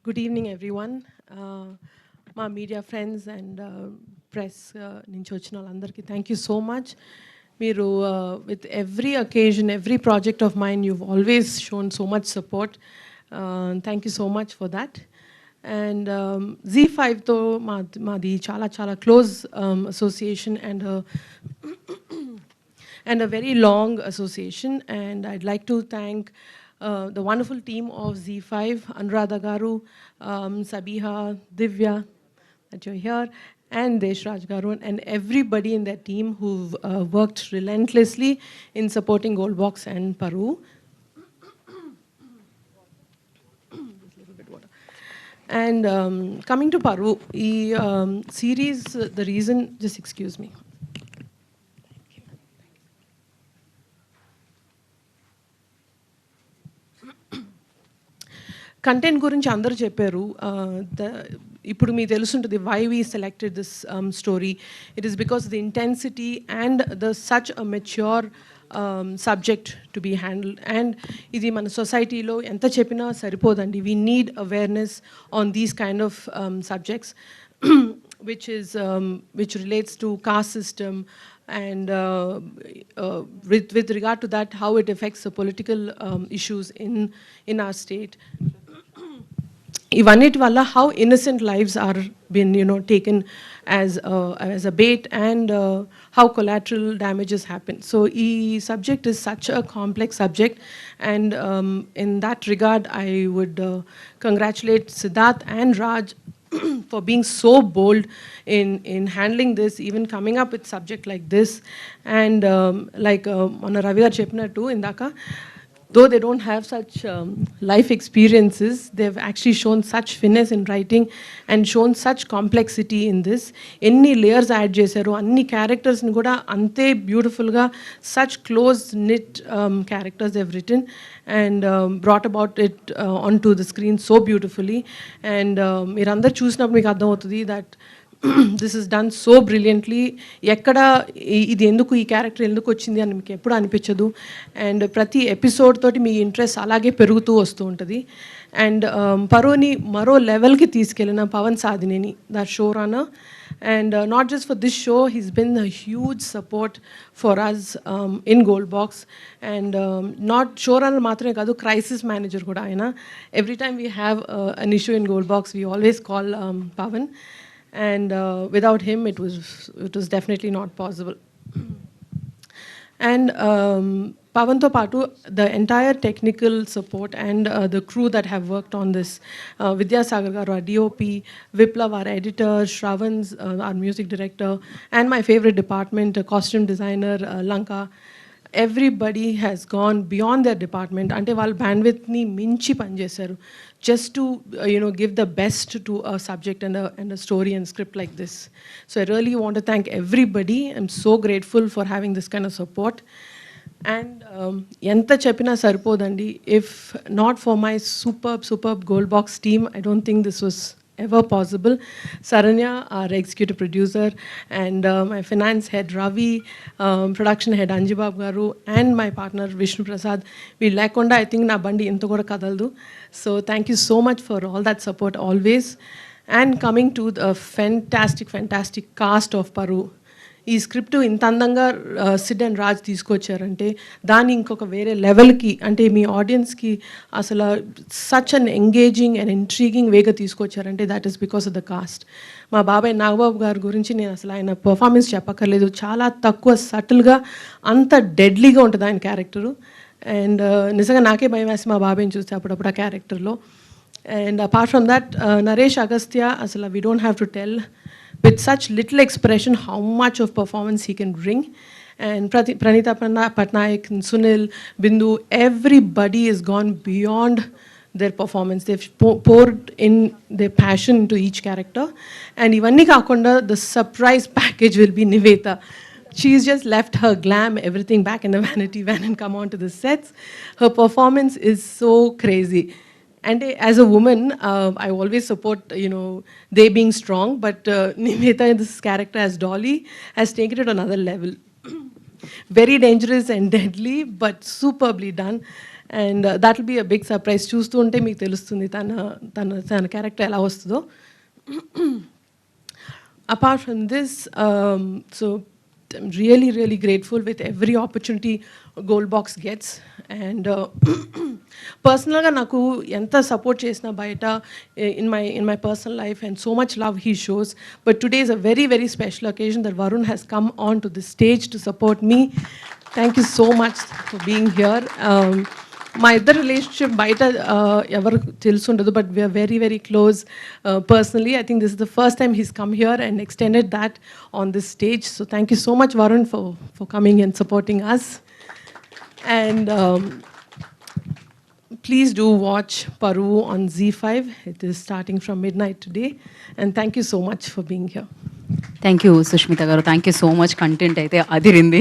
Good evening, everyone. My media friends and press నుంచి వచ్చిన వాళ్ళందరికీ thank you so much. మీరు with every occasion, every project of mine, you've always shown so much support. Thank you so much for that. And Z5తో మాది చాలా చాలా close association and a very long association. And I'd like to thank the wonderful team of Z5, Anuradha Garu, Sabiha, Divya, that you're here, and Deshraj Garu, and everybody in that team who've worked relentlessly in supporting Goldbox and Paru. And coming to Paru, the series, the reason, just excuse me. Content గురించి అందరూ చెప్పారు. ఇప్పుడు మీకు తెలుసుంటుంది why we selected this story. It is because the intensity and the such a mature subject to be handled. And ఇది మన సొసైటీలో ఎంత చెప్పినా సరిపోదండి. We need awareness on these kind of subjects which relates to caste system and with regard to that, how it affects the political issues in our state. Ivanit valla how innocent lives are been taken as a bait, and how collateral damages happen. So e subject is such a complex subject, and in that regard I would congratulate Siddharth and Raj for being so bold in handling this, even coming up with subject like this. And like Mona Ravi garu cheppinattu indaka, though they don't have such life experiences, they've actually shown such finesse in writing and shown such complexity in this. Any layers add chesaru, anni characters ni kuda ante beautiful ga, such close knit characters they've written and brought about it onto the screen so beautifully. And meer andaru chusinapudu meeku ardham avutadi that this is done so brilliantly. ఎక్కడ ఇది ఎందుకు ఈ character ఎందుకు వచ్చింది అని మీకు ఎప్పుడు అనిపించదు. అండ్ ప్రతి ఎపిసోడ్ తోటి మీ ఇంట్రెస్ట్ అలాగే పెరుగుతూ వస్తూ ఉంటుంది. అండ్ పరోని మరో లెవెల్కి తీసుకెళ్ళిన Pavan Sadhineni, the show runner. And not just for this show, he's been a huge support for us in Goldbox. And not showrunner matrame kadu, crisis manager kuda aina. Every time we have an issue in Goldbox, we always call Pavan. And without him it was definitely not possible. And Pavanto Patu, the entire technical support and the crew that have worked on this, Vidya Sagar garu, our DOP, Viplav, our editor, Shravans, our music director, and my favorite department, costume designer, Lanka. Everybody has gone beyond their department. Ante వాళ్ళ bandwidth ni minchi panchesaru just to give the best to a subject and a story and script like this. So I really want to thank everybody. I'm so grateful for having this kind of support. And enta cheppina saripodandi, if not for my superb Goldbox team, I don't think this was ever possible. Saranya, our executive producer, and my finance head Ravi, production head Anjibab garu, and my partner Vishnu Prasad. We lekonda I think na bandi ento kuda kadaldu. So thank you so much for all that support always. And coming to the fantastic cast of Paru. ఈ script ఇంత అందంగా Sid and Raj తీసుకొచ్చారంటే దాన్ని ఇంకొక వేరే లెవెల్కి, అంటే మీ ఆడియన్స్కి అసలు such an engaging and intriguing వేగా తీసుకొచ్చారంటే that is because of the cast. మా బాబాయ్ నాగబాబు గారి గురించి నేను అసలు ఆయన పర్ఫార్మెన్స్ చెప్పక్కర్లేదు. చాలా తక్కువ సటిల్గా అంత డెడ్లీగా ఉంటుంది ఆయన క్యారెక్టరు. అండ్ నిజంగా నాకే భయం వేసి మా బాబాయ్ని చూస్తే అప్పుడప్పుడు ఆ క్యారెక్టర్లో. And apart from that Naresh Agastya, అసలు we don't have to tell, with such little expression how much of performance he can bring. And Pranita Patnaik, Sunil, Bindu, everybody has gone beyond their performance. They've poured in their passion into each character. And ivanni kaakunda, the surprise package will be Nivetha. She's just left her glam, everything back in the vanity van and come onto the sets. Her performance is so crazy. And as a woman, I always support, they being strong, but Nivetha, this character as Dolly, has taken it another level. Very dangerous and deadly, but superbly done. And that will be a big surprise. చూస్తూ ఉంటే మీకు తెలుస్తుంది తన character ఎలా వస్తుందో. Apart from this, so I'm really, really grateful with every opportunity Gold Box gets. And personally, naku enta support chesina baita in my personal life, and so much love he shows. But today is a very, very special occasion that Varun has come on to the stage to support me. Thank you so much for being here. మా ఇద్దరు relationship బయట ఎవరు తెలుసుండదు, but we are very very close personally. I think this is the first time he's come here and extended that on this stage. So thank you so much Varun for coming and supporting us. And please do watch Paru on ZEE5. It is starting from midnight today. And thank you so much for being here. Thank you Sushmita garu, thank you so much. Content అయితే అదిరింది.